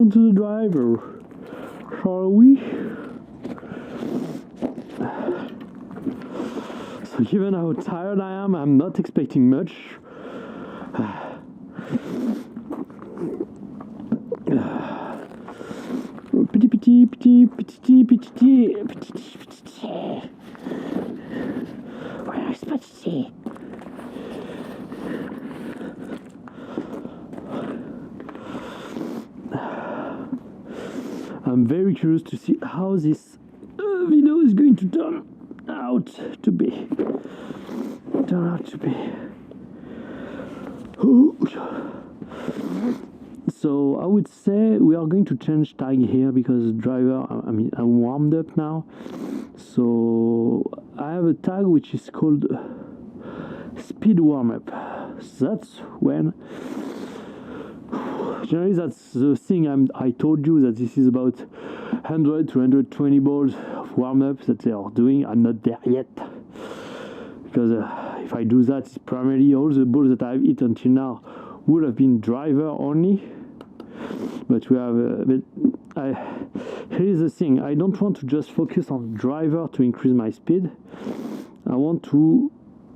To the driver, shall we? So given how tired I am, I'm not expecting much. Where is Petit? I'm very curious to see how this video is going to turn out to be. So I would say we are going to change tag here because the driver, I'm warmed up now. So I have a tag which is called speed warm up. So that's when. Generally, that's the thing I told you that this is about 100 to 120 balls of warm-up that they are doing. I'm not there yet. Because if I do that, it's primarily all the balls that I've hit until now would have been driver only. But we have... here's the thing. I don't want to just focus on driver to increase my speed. I want to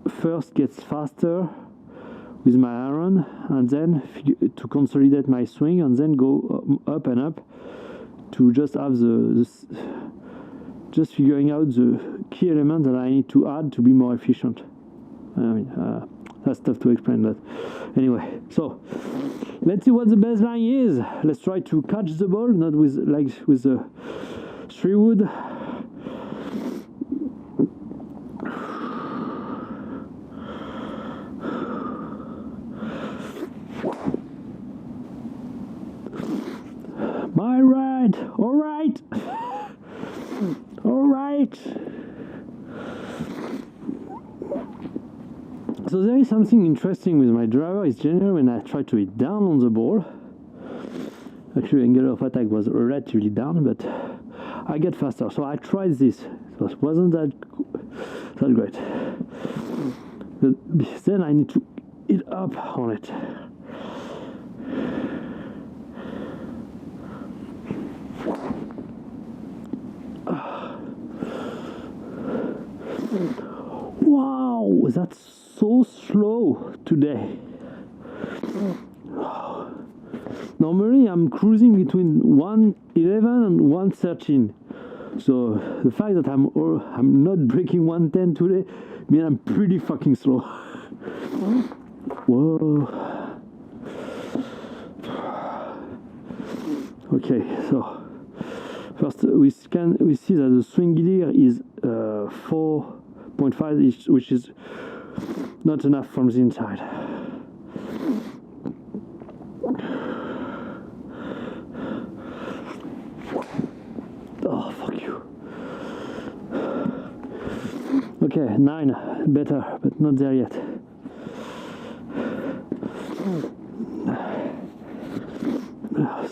first get faster with my iron, and then to consolidate my swing, and then go up and up to just have just figuring out the key element that I need to add to be more efficient. That's tough to explain, but anyway. So let's see what the baseline is. Let's try to catch the ball, not with the 3-wood. My right, all right, all right. So there is something interesting with my driver. It's generally when I try to hit down on the ball. Actually, angle of attack was relatively down, but I get faster. So I tried this. It wasn't that great. But then I need to hit up on it. Wow, that's so slow today. Normally I'm cruising between 111 and 113. So the fact that I'm not breaking 110 today means I'm pretty fucking slow. Whoa. Okay, so first we see that the swing gear is 4.5, which is not enough from the inside. Oh, fuck you. Okay, 9, better, but not there yet.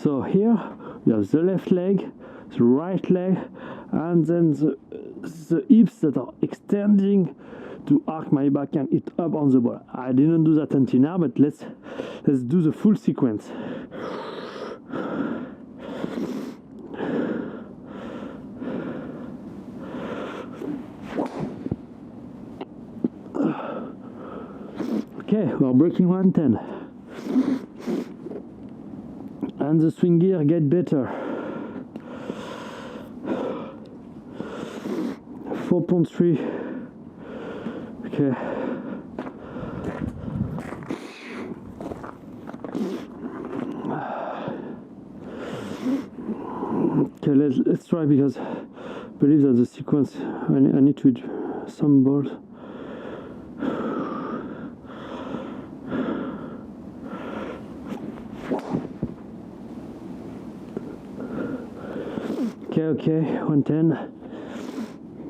So here you have the left leg, the right leg, and then the hips that are extending to arc my back and hit up on the ball. I didn't do that until now, but let's do the full sequence. Okay, we're breaking 110. And the swing gear get better. 4.3. Okay. Okay, let's try, because I believe that the sequence I need to hit some balls. Okay, 110.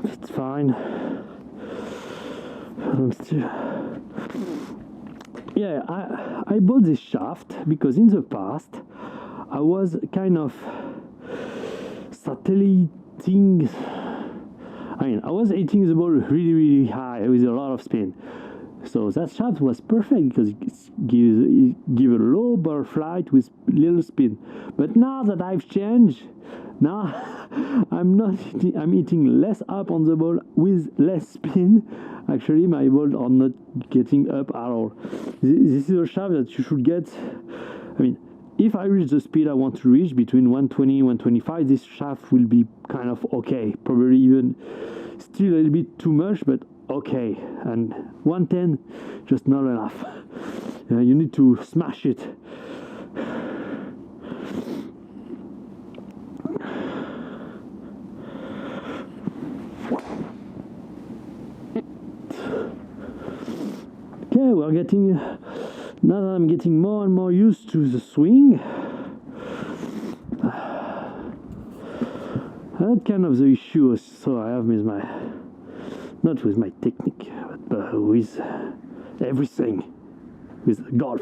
It's fine. I'm still. Yeah, I bought this shaft because in the past I was kind of satelliting. I was hitting the ball really high with a lot of spin. So that shaft was perfect because it give a low bar flight with little spin. But now that I've changed, now I'm hitting less up on the ball with less spin. Actually, my balls are not getting up at all. This is a shaft that you should get. I mean, if I reach the speed I want to reach between 120 and 125, this shaft will be kind of okay. Probably even still a little bit too much, but okay. And 110, just not enough. You need to smash it. Okay, we're getting, now that I'm getting more and more used to the swing, that kind of the issue so I have with my, not with my technique, but with everything, with golf.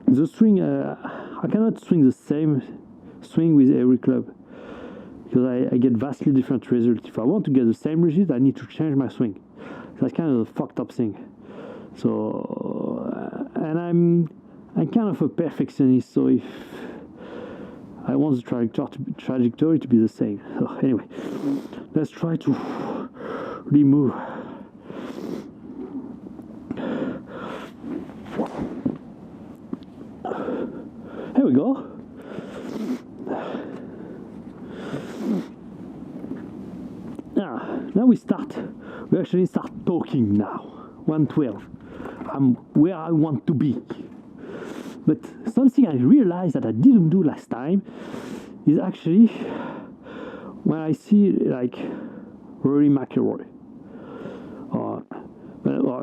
The swing, I cannot swing the same swing with every club, because I get vastly different results. If I want to get the same result, I need to change my swing. That's kind of a fucked up thing. So, and I'm kind of a perfectionist, so if I want the trajectory to be the same. So anyway, let's try to remove. Here we go. Now we actually start talking now. 112. I'm where I want to be. But something I realized that I didn't do last time is actually when I see like Rory McIlroy or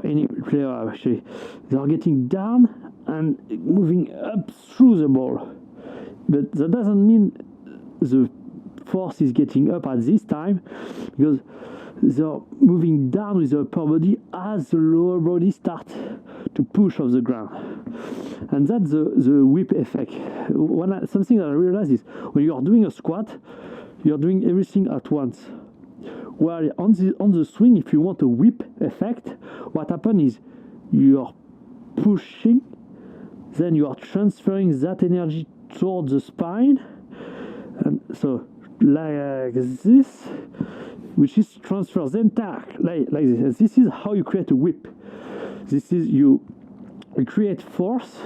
any player actually, they are getting down and moving up through the ball. But that doesn't mean the force is getting up at this time, because they're moving down with the upper body as the lower body starts to push off the ground. And that's the whip effect. Something that I realized is when you are doing a squat, you're doing everything at once. While on the swing, if you want a whip effect, what happens is you are pushing, then you are transferring that energy towards the spine, and so like this, which is transfers entire like this. This is how you create a whip. This is you create force,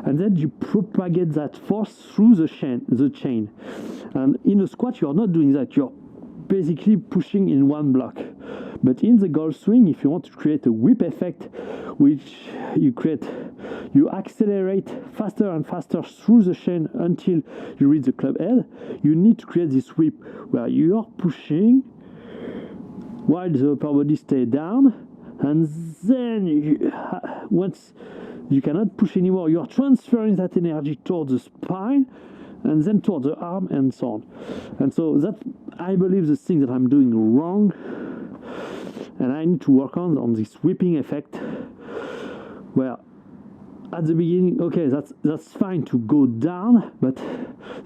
and then you propagate that force through the chain. And in a squat, you are not doing that. You're basically pushing in one block. But in the golf swing, if you want to create a whip effect, which you accelerate faster and faster through the chain until you reach the club head, you need to create this whip where you are pushing while the upper body stays down, and then once you cannot push anymore, you are transferring that energy towards the spine and then towards the arm and so on. And so that, I believe, the thing that I'm doing wrong, and I need to work on this whipping effect, where at the beginning, okay, that's fine to go down, but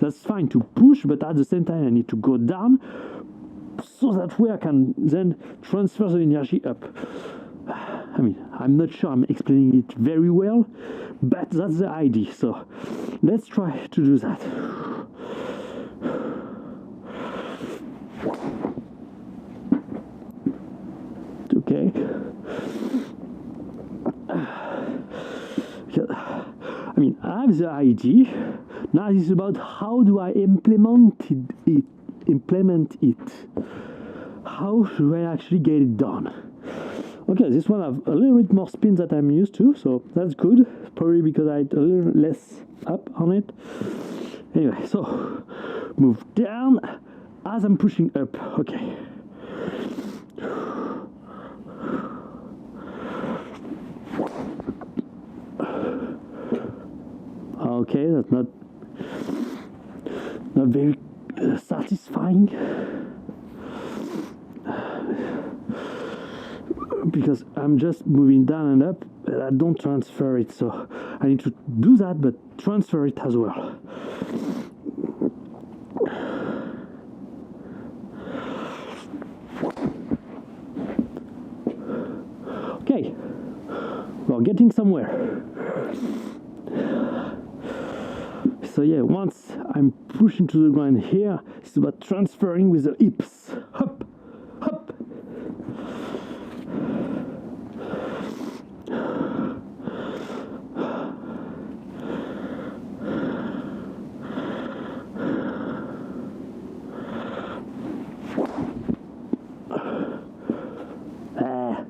that's fine to push, but at the same time I need to go down so that way I can then transfer the energy up. I mean, I'm not sure I'm explaining it very well, but that's the idea. So let's try to do that. Okay. I mean, I have the idea. Now it's about how do I implement it. How should I actually get it done? Okay, this one have a little bit more spin that I'm used to, so that's good. Probably because I had a little less up on it. Anyway, so move down as I'm pushing up. Okay. Okay, that's not very satisfying, because I'm just moving down and up, but I don't transfer it. So I need to do that, but transfer it as well. Okay. are getting somewhere. So yeah, once I'm pushing to the ground here, it's about transferring with the hips. Hop, hop.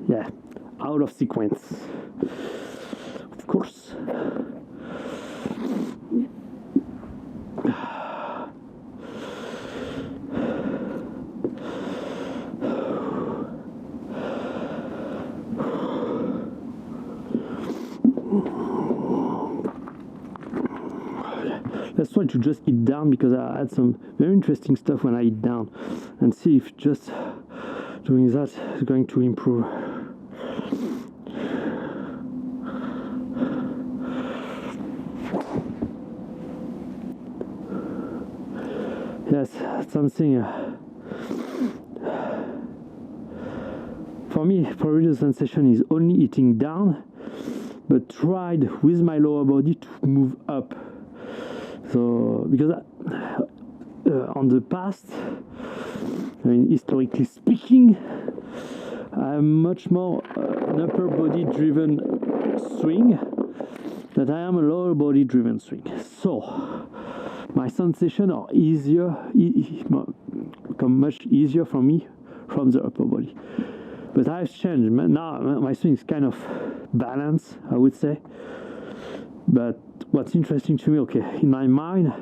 Yeah, out of sequence. Of course. Let's try to just eat down, because I had some very interesting stuff when I eat down, and see if just doing that is going to improve. Yes, something for me, probably the sensation is only eating down, but tried with my lower body to move up. So, because on the past, I mean, historically speaking, I'm much more an upper body driven swing than I am a lower body driven swing. So, my sensation are easier, become much easier for me from the upper body. But I've changed. Now my swing is kind of balanced, I would say. But what's interesting to me, okay, in my mind,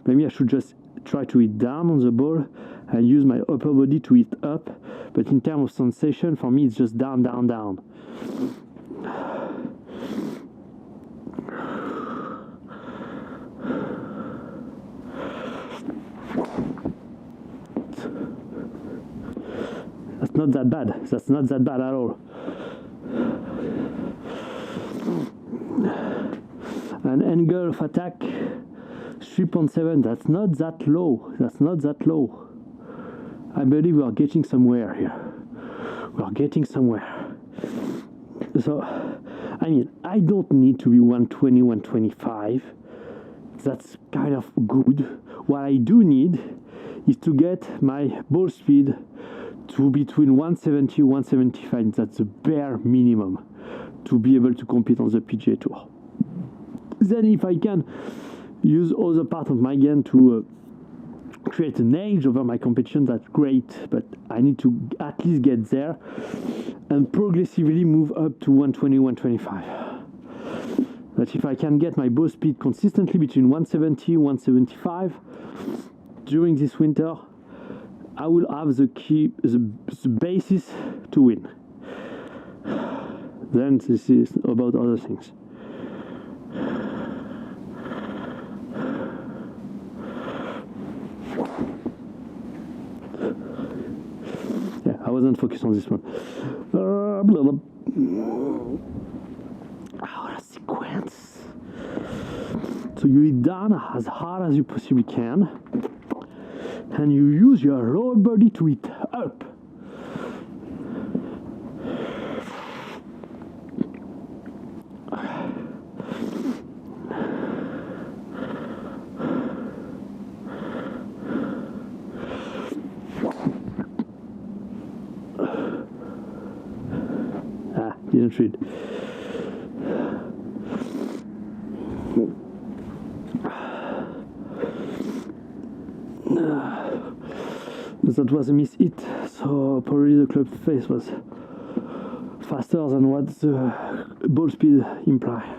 maybe I should just try to hit down on the ball and use my upper body to hit up. But in terms of sensation, for me, it's just down, down, down. That's not that bad. That's not that bad at all. An angle of attack 3.7. That's not that low. That's not that low. I believe we are getting somewhere here. We are getting somewhere. So, I mean, I don't need to be 120, 125. That's kind of good. What I do need is to get my ball speed to between 170 and 175. That's the bare minimum to be able to compete on the PGA Tour. Then if I can use other part of my game to create an edge over my competition, that's great, but I need to at least get there and progressively move up to 120, 125. But if I can get my ball speed consistently between 170 and 175 during this winter, I will have the key, the basis to win. Then this is about other things. Yeah, I wasn't focused on this one. Blah, blah. Out of sequence. So you hit down as hard as you possibly can, and you use your lower body to hit up. Didn't read. That was a miss hit, so probably the club face was faster than what the ball speed imply.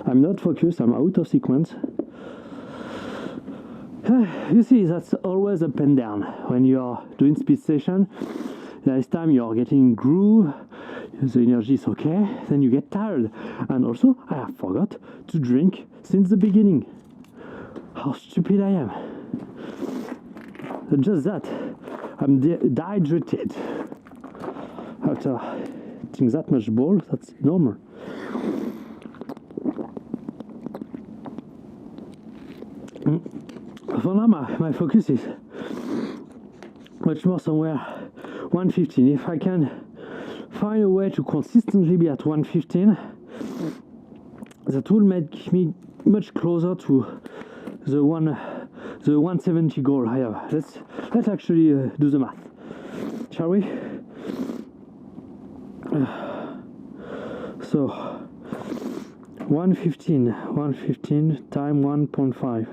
I'm not focused, I'm out of sequence. You see, that's always up and down. When you're doing speed session, this time you're getting groove, the energy is okay, then you get tired. And also, I forgot to drink since the beginning. How stupid I am. Just that, I'm dehydrated. after eating that much ball, that's normal. For now, my focus is much more somewhere 115. If I can find a way to consistently be at 115, that will make me much closer to the 170 goal I have. Let's actually do the math, shall we? So 115 times 1.5.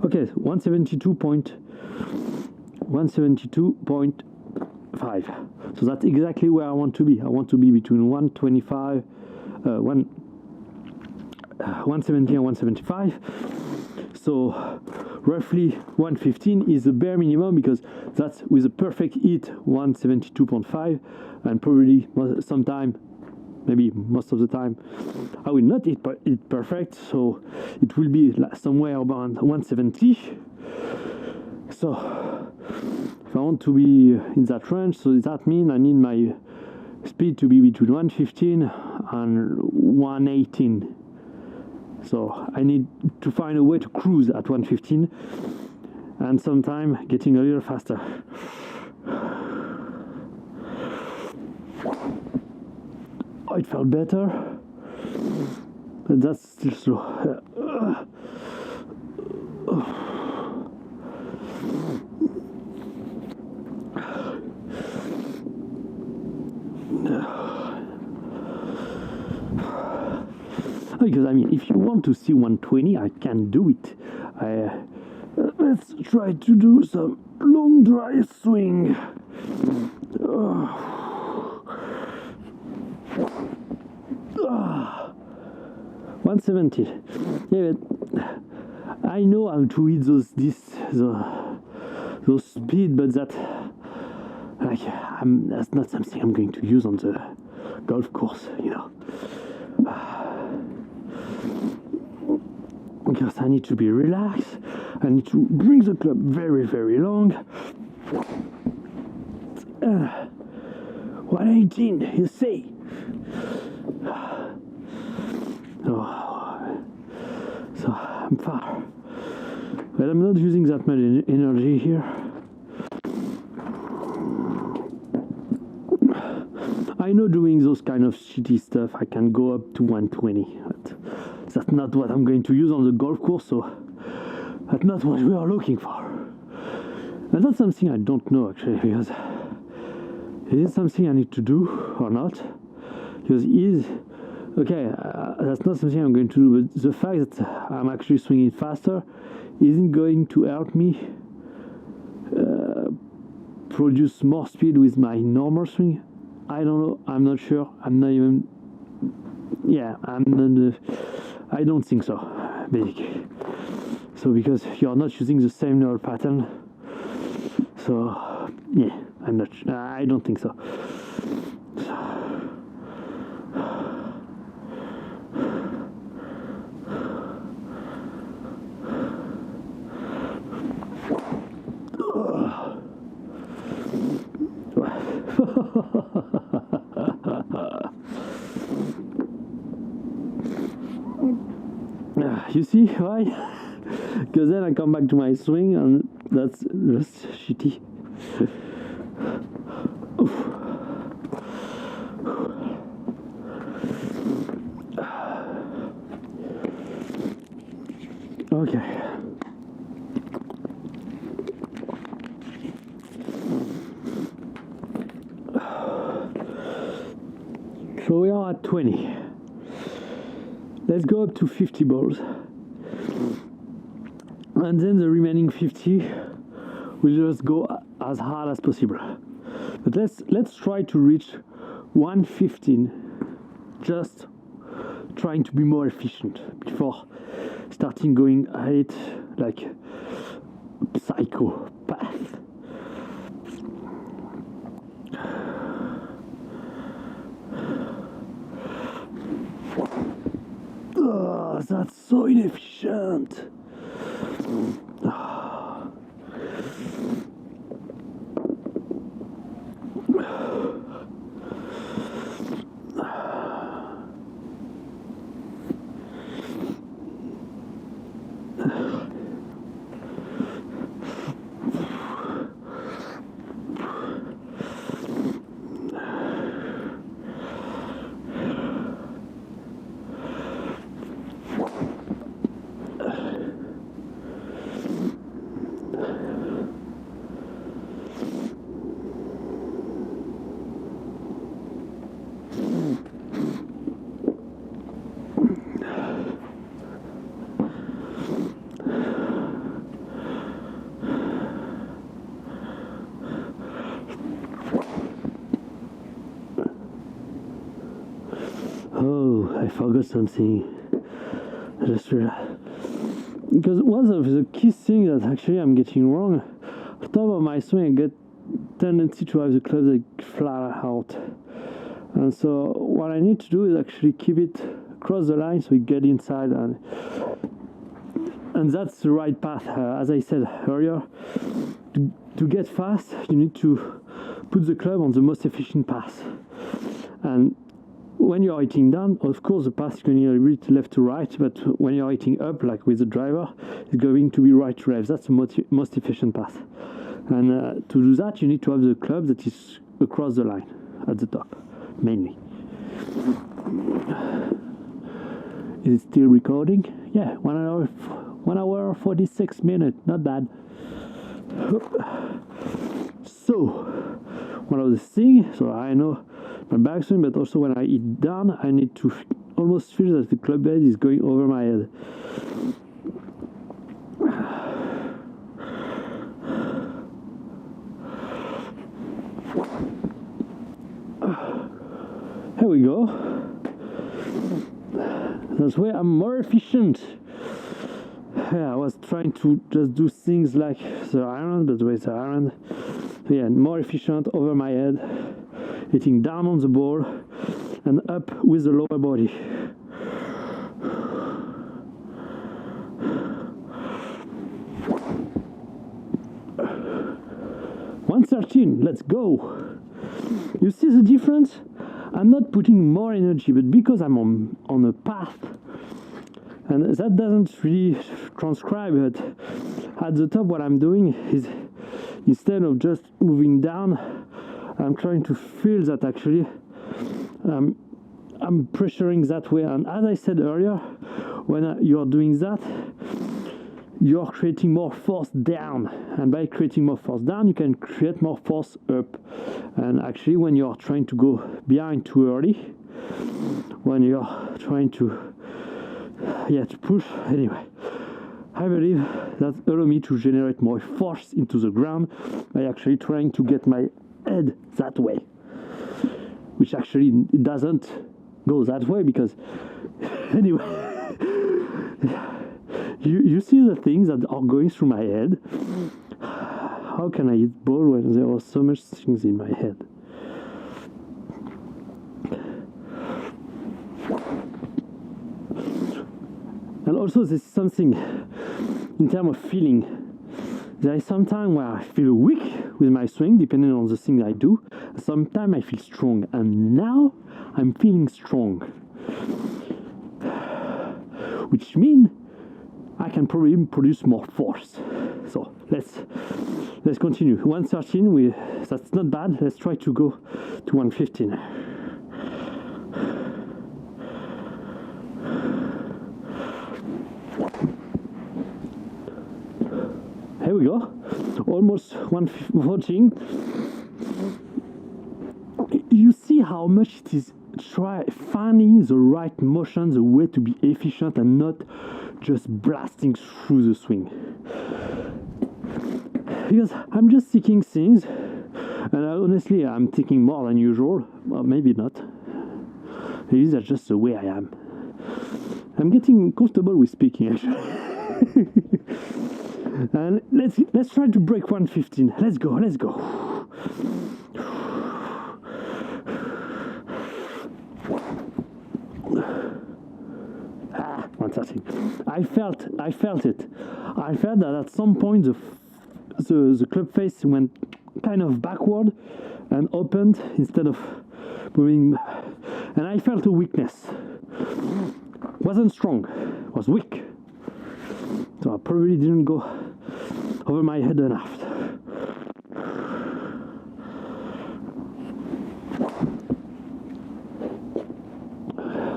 Okay, 172.5. So that's exactly where I want to be. I want to be between 125, 170 and 175. So roughly 115 is the bare minimum, because that's with a perfect hit 172.5, and probably sometime, maybe most of the time, I will not hit perfect, so it will be somewhere around 170. So if I want to be in that range, so that means I need my speed to be between 115 and 118. So I need to find a way to cruise at 115, and sometime getting a little faster. Oh, it felt better, but that's still slow. Because I mean, if you want to see 120, I can do it. Let's try to do some long dry swing. 170. Yeah, but I know how to hit those speed, but that's not something I'm going to use on the golf course, you know. Because I need to be relaxed. I need to bring the club very, very long. 118, you see. So I'm far, but I'm not using that much energy here. I know doing those kind of shitty stuff I can go up to 120, but that's not what I'm going to use on the golf course, so that's not what we are looking for. And that's something I don't know actually, because is it something I need to do or not? Because that's not something I'm going to do, but the fact that I'm actually swinging faster isn't going to help me produce more speed with my normal swing. I don't know, I'm not sure, I'm not even, I don't think so, basically. So because you're not using the same neural pattern, so yeah, I don't think so. You see why? Because then I come back to my swing and that's just shitty. Okay. So we are at 20. Let's go up to 50 balls. And then the remaining 50 we'll just go as hard as possible. But let's try to reach 115, just trying to be more efficient before starting going at it like psychopath. Oh, that's so inefficient. forgot something. I just realized. Because one of the key things that actually I'm getting wrong, on top of my swing, I get tendency to have the club like flat out. And so what I need to do is actually keep it across the line so we get inside, and that's the right path. As I said earlier, to get fast, you need to put the club on the most efficient path. And when you're hitting down, of course, the path is going to be left to right, but when you're hitting up, like with the driver, it's going to be right to left. That's the most efficient path. And to do that, you need to have the club that is across the line at the top, mainly. Is it still recording? Yeah, 1 hour 46 minutes, not bad. So, one of the things, so I know my backswing, but also when I hit down, I need to almost feel that the club head is going over my head. Here we go. That's where I'm more efficient. Yeah, I was trying to just do things like the iron, but with the iron, so yeah, more efficient over my head, hitting down on the ball and up with the lower body. $113, let's go. You see the difference? I'm not putting more energy, but because I'm on a path, and that doesn't really transcribe, but at the top what I'm doing is, instead of just moving down, I'm trying to feel that actually I'm pressuring that way. And as I said earlier, when you're doing that, you're creating more force down, and by creating more force down, you can create more force up. And actually, when you're trying to go behind too early, when you're trying to push, anyway, I believe that allows me to generate more force into the ground by actually trying to get my head that way, which actually doesn't go that way because anyway. You see the things that are going through my head. How can I hit ball when there are so much things in my head? And also there's something in terms of feeling. There is some time where I feel weak with my swing, depending on the thing I do. Sometimes I feel strong, and now I'm feeling strong, which means I can probably produce more force. So let's continue. 113, that's not bad. Let's try to go to 115. Here we go. Almost 114. You see how much it is finding the right motion, the way to be efficient and not just blasting through the swing. Because I'm just seeking things, and honestly I'm taking more than usual. Well, maybe not. Maybe that's just the way I am. I'm getting comfortable with speaking actually. And let's try to break 115. Let's go. 113. I felt it. I felt that at some point the club face went kind of backward and opened instead of moving, and I felt a weakness. Wasn't strong, was weak. So I probably didn't go over my head enough.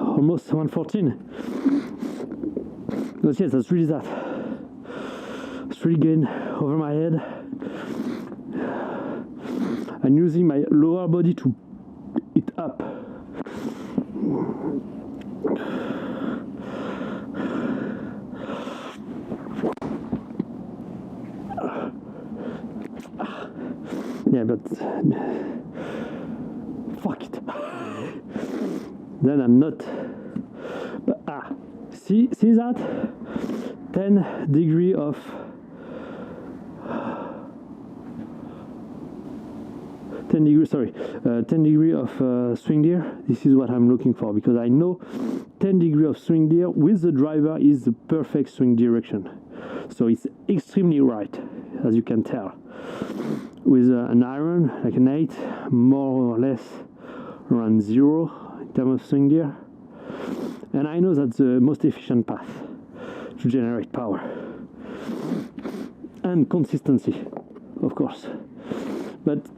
Almost 114. But yes, that's really that. It's really getting over my head and using my lower body to it up. Yeah, but fuck it. Then I'm not See that? 10 degree of 10 degree of swing gear. This is what I'm looking for, because I know 10 degree of swing gear with the driver is the perfect swing direction. So it's extremely right, as you can tell. With an iron, like an 8, more or less around 0 in terms of swing gear. And I know that's the most efficient path to generate power. And consistency, of course. But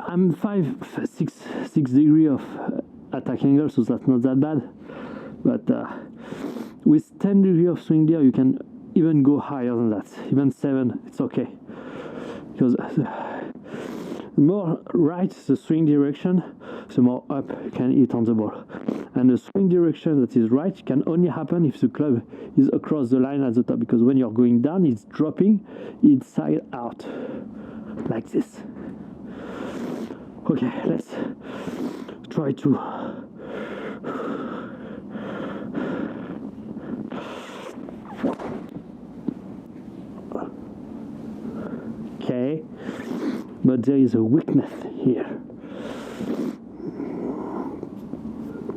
I'm 6 degree of attack angle, so that's not that bad. But with 10 degree of swing gear, you can even go higher than that. Even 7, it's okay. Because the more right the swing direction, the more up you can hit on the ball. And the swing direction that is right can only happen if the club is across the line at the top, because when you're going down, it's dropping inside out, like this. Okay, let's try to okay, but there is a weakness here.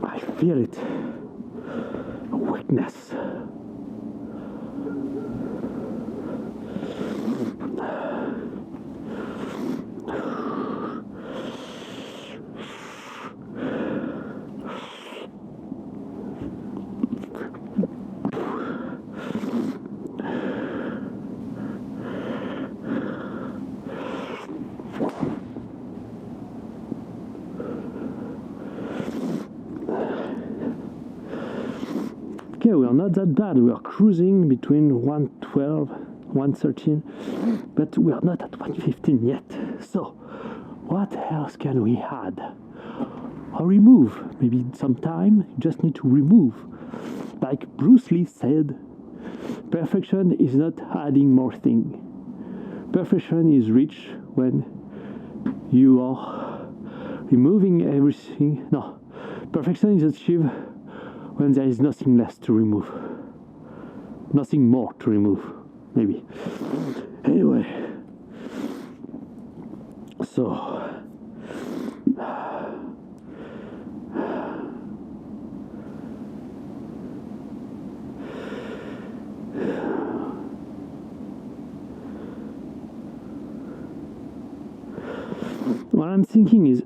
I feel it. A weakness. Okay, we are not that bad. We are cruising between 112, 113, but we are not at 115 yet. So, what else can we add? Or remove? Maybe sometime you just need to remove. Like Bruce Lee said, perfection is not adding more thing. Perfection is reached when you are removing everything. No, perfection is achieved when there is nothing less to remove. Nothing more to remove, maybe. Anyway, so what I'm thinking is,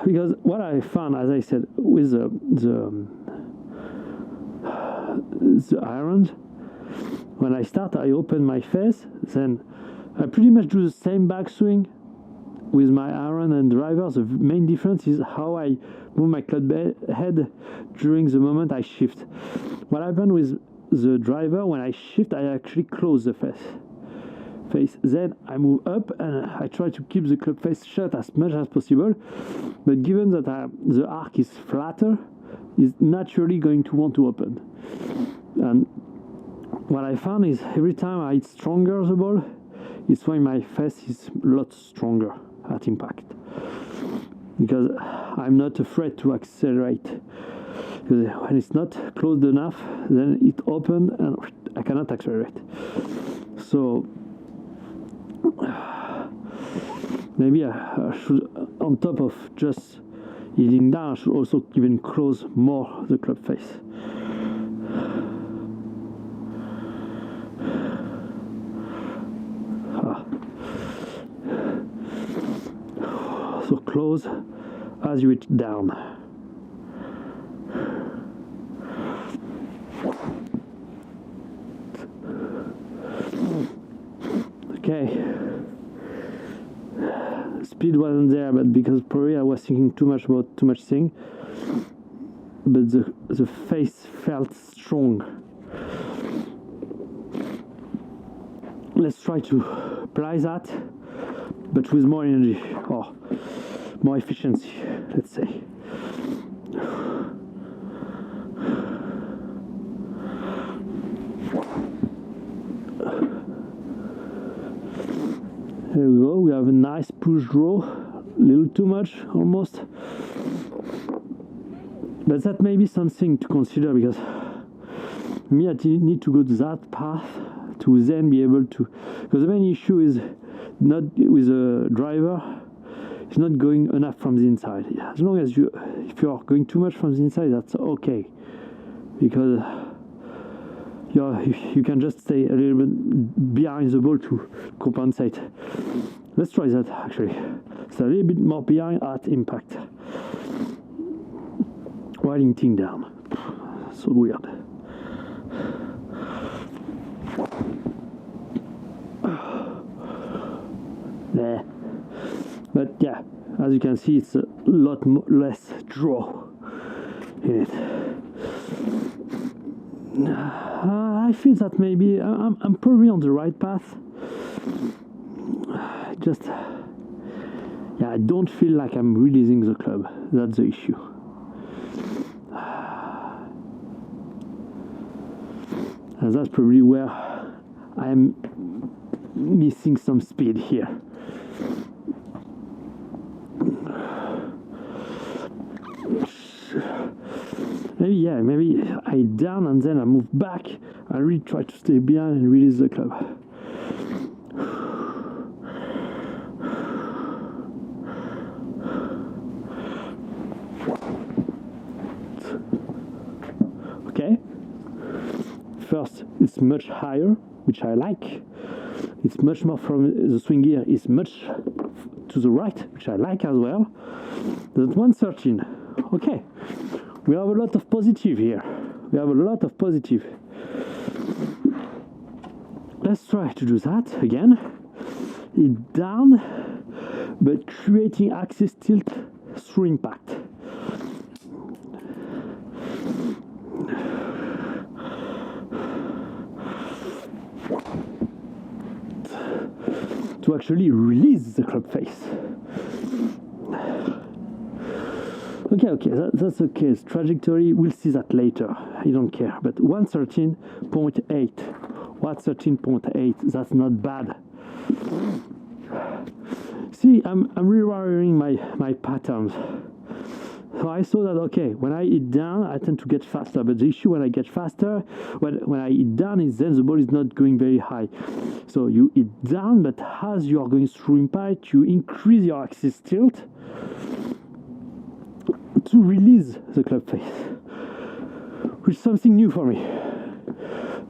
because what I found, as I said, with the irons, when I start, I open my face, then I pretty much do the same backswing with my iron and driver. The main difference is how I move my club head during the moment I shift. What happened with the driver, when I shift, I actually close the face. Then I move up and I try to keep the club face shut as much as possible, but given that the arc is flatter, it's naturally going to want to open. And what I found is every time I hit stronger the ball, it's when my face is a lot stronger at impact, because I'm not afraid to accelerate, because when it's not closed enough, then it opens and I cannot accelerate. So maybe I should, on top of just hitting down, I should also even close more the club face. So close as you hit down. Okay. Speed wasn't there, but because probably I was thinking too much about too much thing. But the face felt strong. Let's try to apply that, but with more energy or more efficiency, let's say. There we go, we have a nice push draw, a little too much almost, But that may be something to consider, because me, I need to go to that path to then be able to, because the main issue is not with the driver, it's not going enough from the inside. As long as if you are going too much from the inside, that's okay, because you can just stay a little bit behind the ball to compensate. Let's try that actually. It's a little bit more behind at impact while hinting down. So weird. There. But yeah, as you can see, it's a lot less draw in it. I feel that maybe I'm probably on the right path. Just, yeah, I don't feel like I'm releasing the club. That's the issue. And that's probably where I'm missing some speed here. Maybe I down and then I move back. I really try to stay behind and release the club. Okay. First, it's much higher, which I like. It's much more from the swing gear is much to the right, which I like as well. That's 113. Okay. We have a lot of positive here. We have a lot of positive. Let's try to do that again. It down, but creating axis tilt through impact. To actually release the club face. Okay, that's okay. It's trajectory, we'll see that later. I don't care. But 113.8. 113.8, that's not bad. See, I'm rewiring my patterns. So I saw that, okay, when I hit down, I tend to get faster. But the issue when I get faster, when I hit down, is then the ball is not going very high. So you hit down, but as you are going through impact, you increase your axis tilt to release the club face, which is something new for me.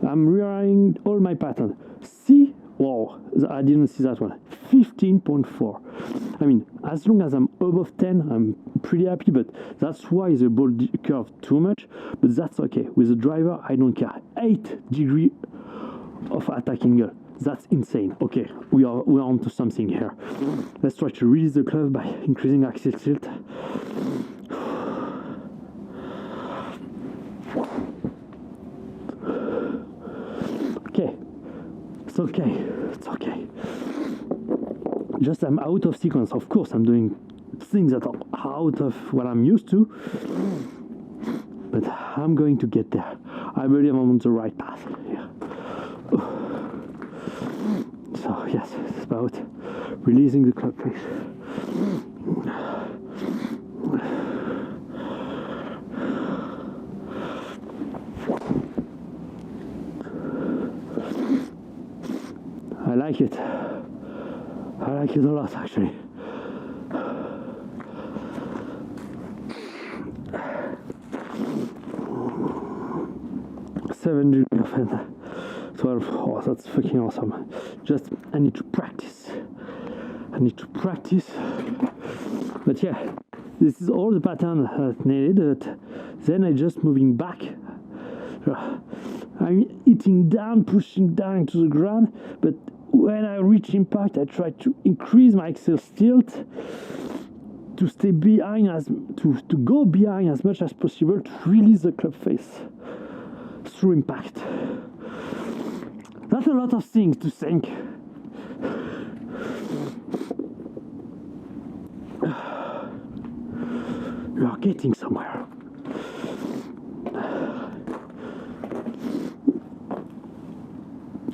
I'm rewiring all my patterns. See? Wow, I didn't see that one. 15.4. I mean, as long as I'm above 10, I'm pretty happy, but that's why the ball curved too much, but that's okay. With the driver, I don't care. 8 degrees of attack angle. That's insane. Okay, we're on to something here. Let's try to release the club by increasing axis tilt. Okay. It's okay. Just I'm out of sequence. Of course, I'm doing things that are out of what I'm used to, but I'm going to get there. I believe I'm on the right path. Yeah. So yes, it's about releasing the club face. I like it. I like it a lot, actually. Seven degrees and 12. Oh, that's fucking awesome. Just, I need to practice. But yeah, this is all the pattern that needed. But then I just moving back. I'm hitting down, pushing down into the ground, but when I reach impact, I try to increase my axis tilt to stay behind to go behind as much as possible to release the club face through impact. That's a lot of things to think. You are getting somewhere.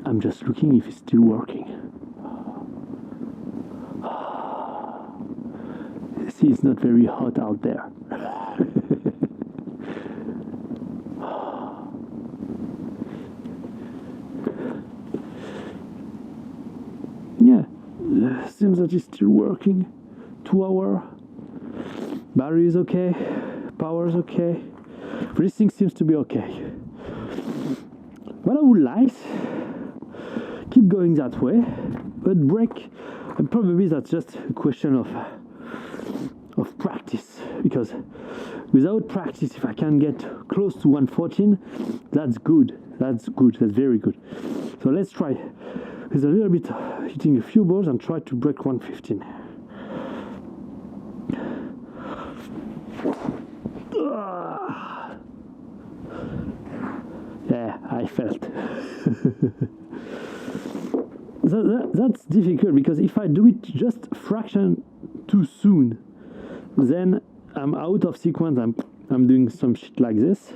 I'm just looking if it's still working. See, it's not very hot out there. seems that it's still working. 2 hour. Battery is okay. Power is okay. Everything seems to be okay. What I would like, keep going that way, but break. And probably that's just a question of practice, because without practice, if I can get close to 114, that's good. That's very good. So let's try with a little bit hitting a few balls and try to break 115. Yeah, I felt. That's difficult, because if I do it just a fraction too soon, then I'm out of sequence. I'm doing some shit like this.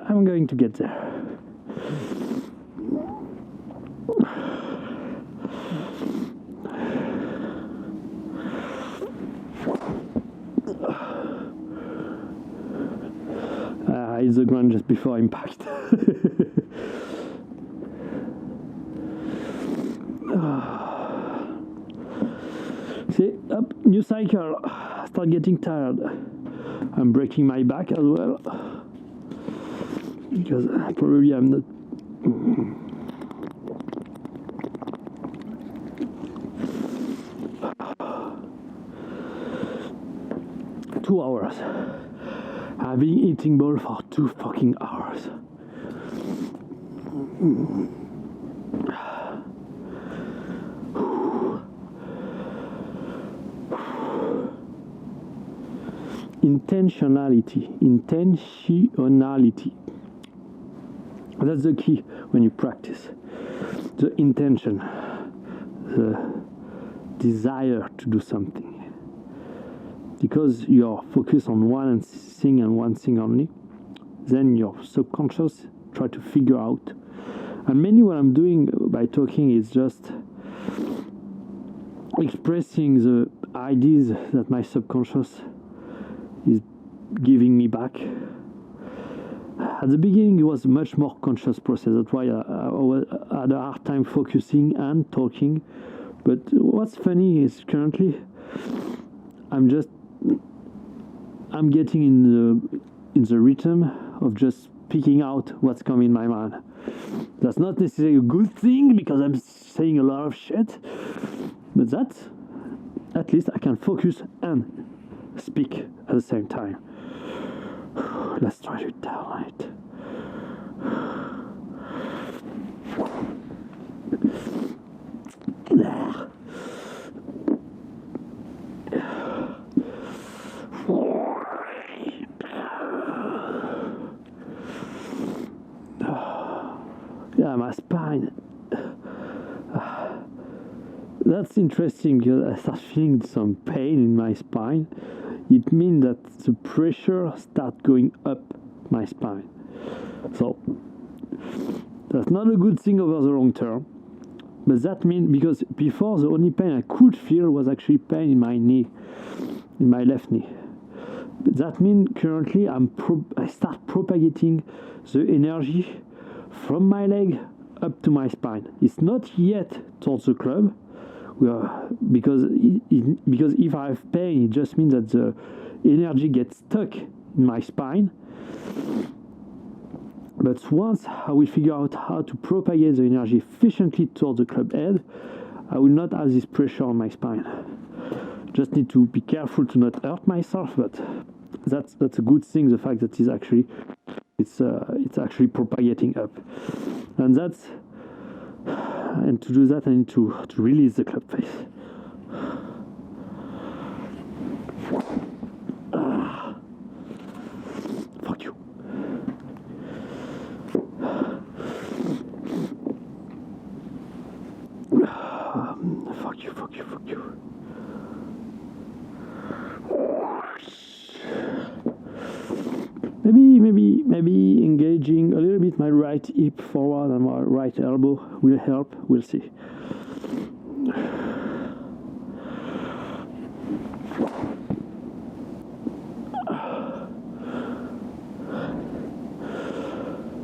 I'm going to get there. I hit the ground just before impact. See, up, new cycle. Start getting tired. I'm breaking my back as well, because probably I'm not. 2 hours. I've been eating ball for 2 fucking hours. Intentionality. That's the key when you practice. The intention, the desire to do something. Because you're focused on one thing and one thing only, then your subconscious try to figure out. And mainly what I'm doing by talking is just expressing the ideas that my subconscious is giving me back. At the beginning, it was a much more conscious process. That's why I had a hard time focusing and talking. But what's funny is currently I'm getting in the rhythm of just picking out what's coming in my mind. That's not necessarily a good thing, because I'm saying a lot of shit, but that at least I can focus and speak at the same time. Let's try to down it. Yeah, my spine. That's interesting, because I start feeling some pain in my spine. It means that the pressure starts going up my spine. So that's not a good thing over the long term. But that means, because before the only pain I could feel was actually pain in my knee, in my left knee. But that means currently I start propagating the energy from my leg up to my spine. It's not yet towards the club, because if I have pain, it just means that the energy gets stuck in my spine. But once I will figure out how to propagate the energy efficiently towards the club head, I will not have this pressure on my spine. Just need to be careful to not hurt myself, but that's a good thing, the fact that it's actually propagating up. And to do that, I need to release the club face. Fuck you. Fuck you. Maybe engaging a little bit my right hip forward and my right elbow will help. We'll see.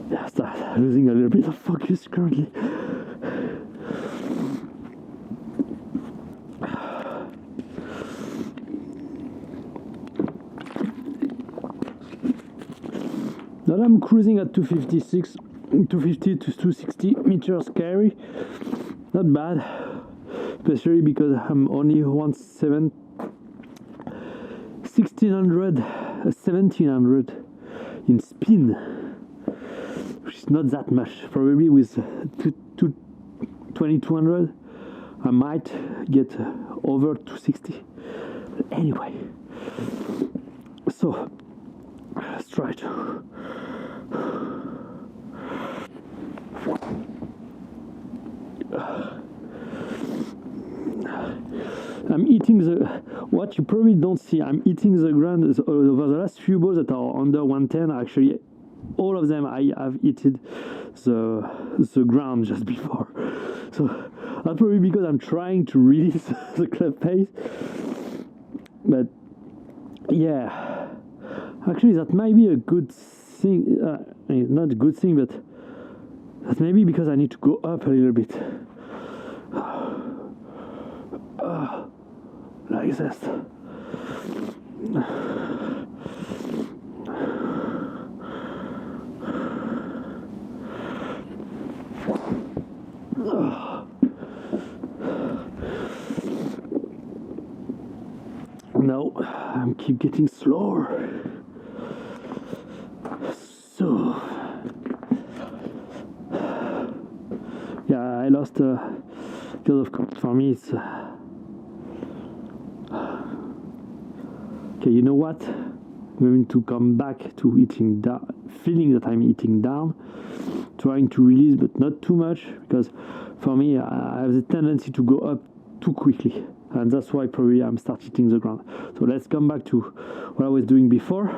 Yeah, start losing a little bit of focus currently. But I'm cruising at 256, 250 to 260 meters carry. Not bad, especially because I'm only 1700 in spin, which is not that much. Probably with 2200 I might get over 260. Anyway, so let's try to I'm eating what you probably don't see. I'm eating the ground over the last few balls that are under 110. Actually, all of them I have eaten the ground just before. So that's probably because I'm trying to release the club face. But yeah, actually that might be a good thing. Not a good thing, but that's maybe because I need to go up a little bit. Like this. No, I keep getting slower. So yeah, I lost because of course for me it's okay. You know what? I'm going to come back to eating down, feeling that I'm eating down, trying to release, but not too much, because for me I have the tendency to go up too quickly, and that's why probably I'm start hitting the ground. So let's come back to what I was doing before.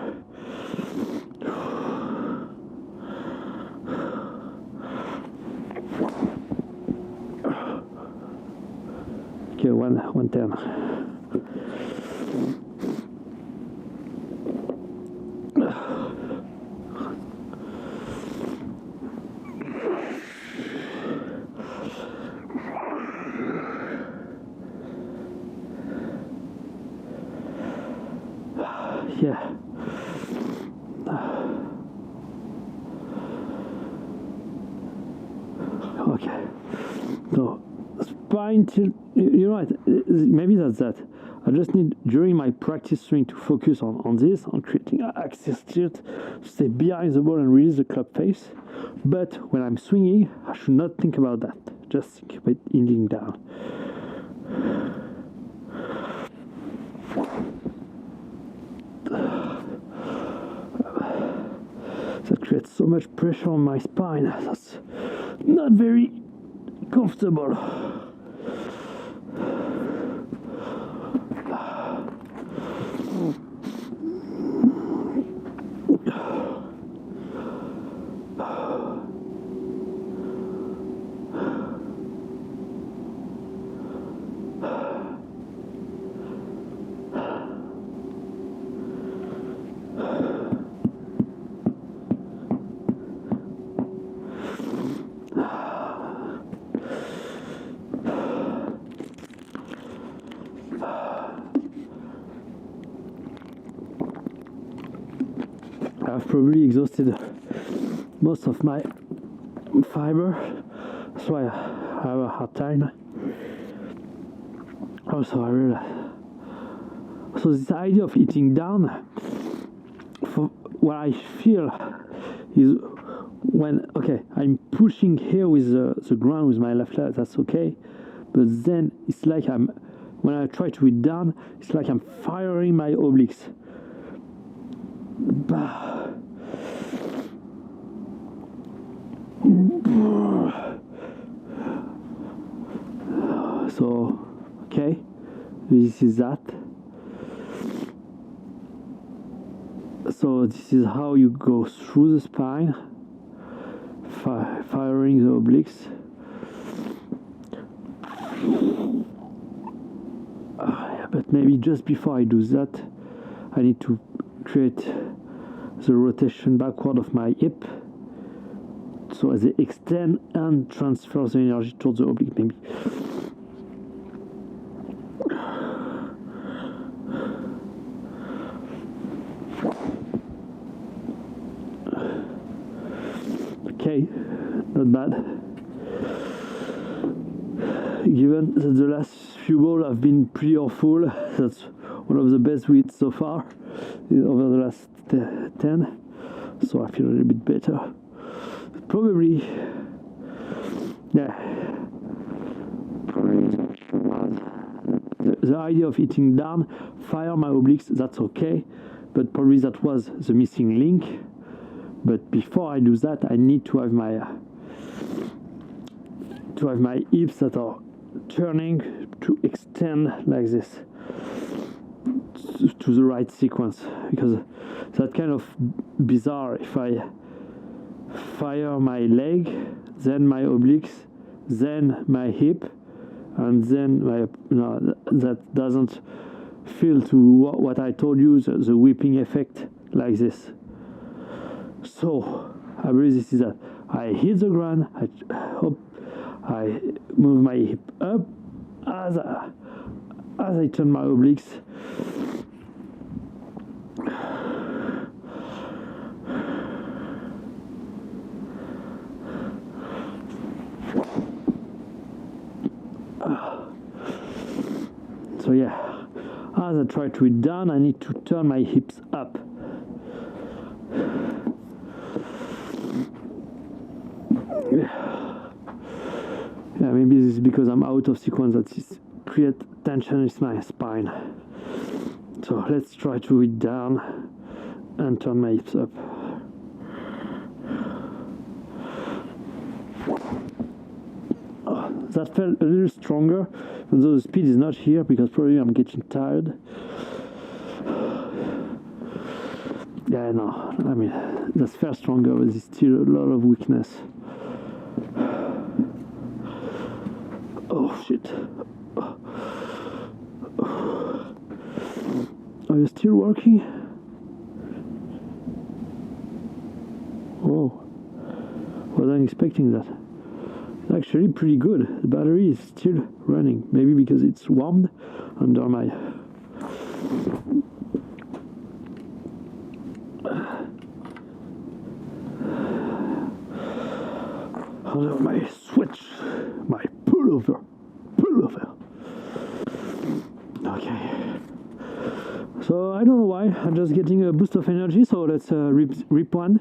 Okay, 110. Yeah. Okay. So spine tilt. You're right. Maybe that's that. I just need during my practice swing to focus on this, on creating an axis tilt, to stay behind the ball and release the club face. But when I'm swinging, I should not think about that. Just think about ending down. That creates so much pressure on my spine. That's not very comfortable. I've probably exhausted most of my fiber, that's why I have a hard time. Also, I realize, so this idea of eating down, for what I feel is when, okay, I'm pushing here with the ground with my left leg, that's okay, but then it's like when I try to eat down, it's like I'm firing my obliques. So, okay, this is that. So this is how you go through the spine, firing the obliques. But maybe just before I do that, I need to create the rotation backward of my hip, so as they extend and transfer the energy towards the oblique, maybe. okay, not bad. Given that the last few balls have been pretty awful, that's one of the best widths so far over the last 10, so I feel a little bit better. Probably, yeah, the idea of hitting down, fire my obliques, that's okay, but probably that was the missing link. But before I do that, I need to have my hips that are turning to extend like this to the right sequence, because that's kind of bizarre if I fire my leg, then my obliques, then my hip, and then my that doesn't feel to what I told you, the whipping effect like this. So I believe this is that I hit the ground, I move my hip up as I turn my obliques. So yeah, as I try to hit down, I need to turn my hips up. Yeah, maybe this is because I'm out of sequence that this create tension in my spine. So let's try to hit down and turn my hips up. Oh, that felt a little stronger, even though the speed is not here because probably I'm getting tired. Yeah, no, I mean, that's far stronger, but there's still a lot of weakness. Oh shit. Are you still working? Oh, wasn't expecting that. It's actually pretty good. The battery is still running. Maybe because it's warmed under my switch, my pullover. Okay. So I don't know why. I'm just getting a boost of energy. So let's rip one.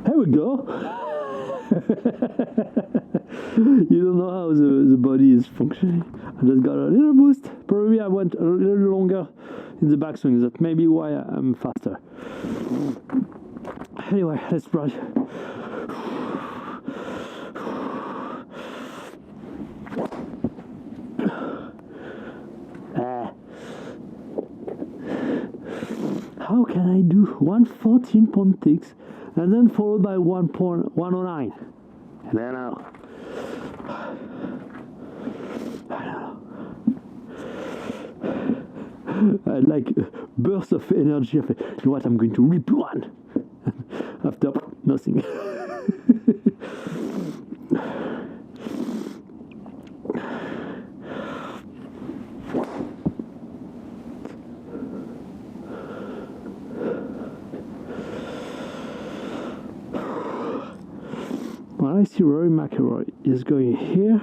There we go. You don't know how the body is functioning. I just got a little boost. Probably I went a little longer in the backswing. That's maybe why I'm faster. Anyway, let's brush. How can I do 114.6 and then followed by 1.109? And then I don't know. I like a burst of energy. You know what? I'm going to rip one. After nothing. Well, I see Rory McIlroy is going here,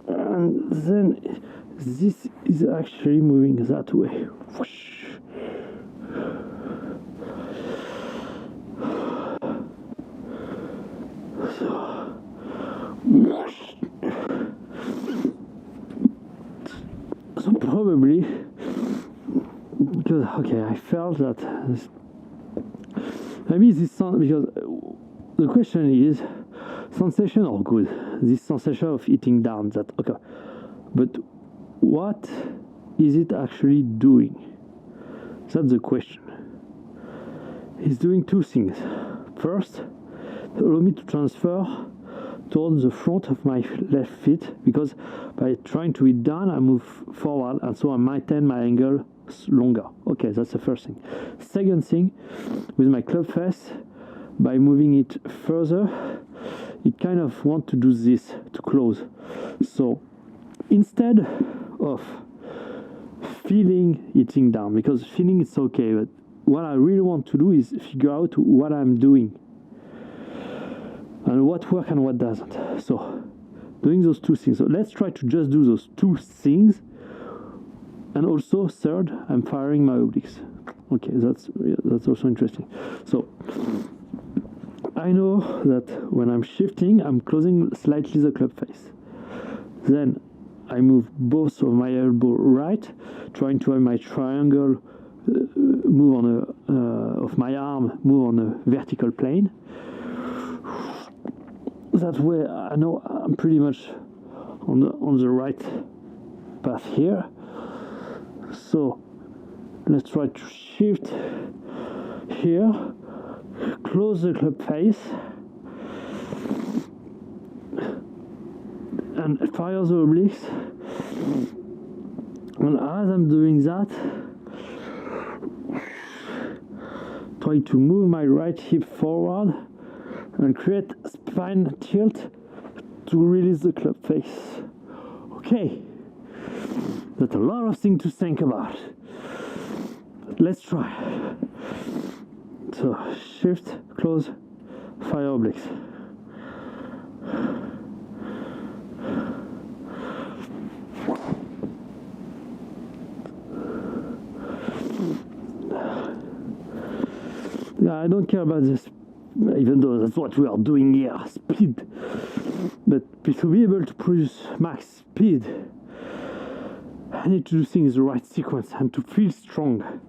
and then this is actually moving that way. Whoosh. So probably because I felt that maybe this sound, because the question is sensation or good, this sensation of hitting down, that okay, but what is it actually doing? That's the question. It's doing two things. First, allow me to transfer towards the front of my left foot, because by trying to hit down I move forward, and so I maintain my angle longer. Okay, that's the first thing. Second thing, with my club face, by moving it further, it kind of want to do this to close. So instead of feeling hitting down, because feeling it's okay, but what I really want to do is figure out what I'm doing and what works and what doesn't. So doing those two things. So let's try to just do those two things. And also, third, I'm firing my obliques. Okay, that's also interesting. So I know that when I'm shifting, I'm closing slightly the club face. Then I move both of my elbow right, trying to have my triangle move on of my arm move on a vertical plane. That way I know I'm pretty much on the right path here. So let's try to shift here, close the club face, and fire the obliques. And as I'm doing that, try to move my right hip forward and create spine tilt to release the club face. Okay, that's a lot of things to think about. Let's try. So shift, close, fire obliques. I don't care about this, even though that's what we are doing here, speed. But to be able to produce max speed, I need to do things in the right sequence and to feel strong.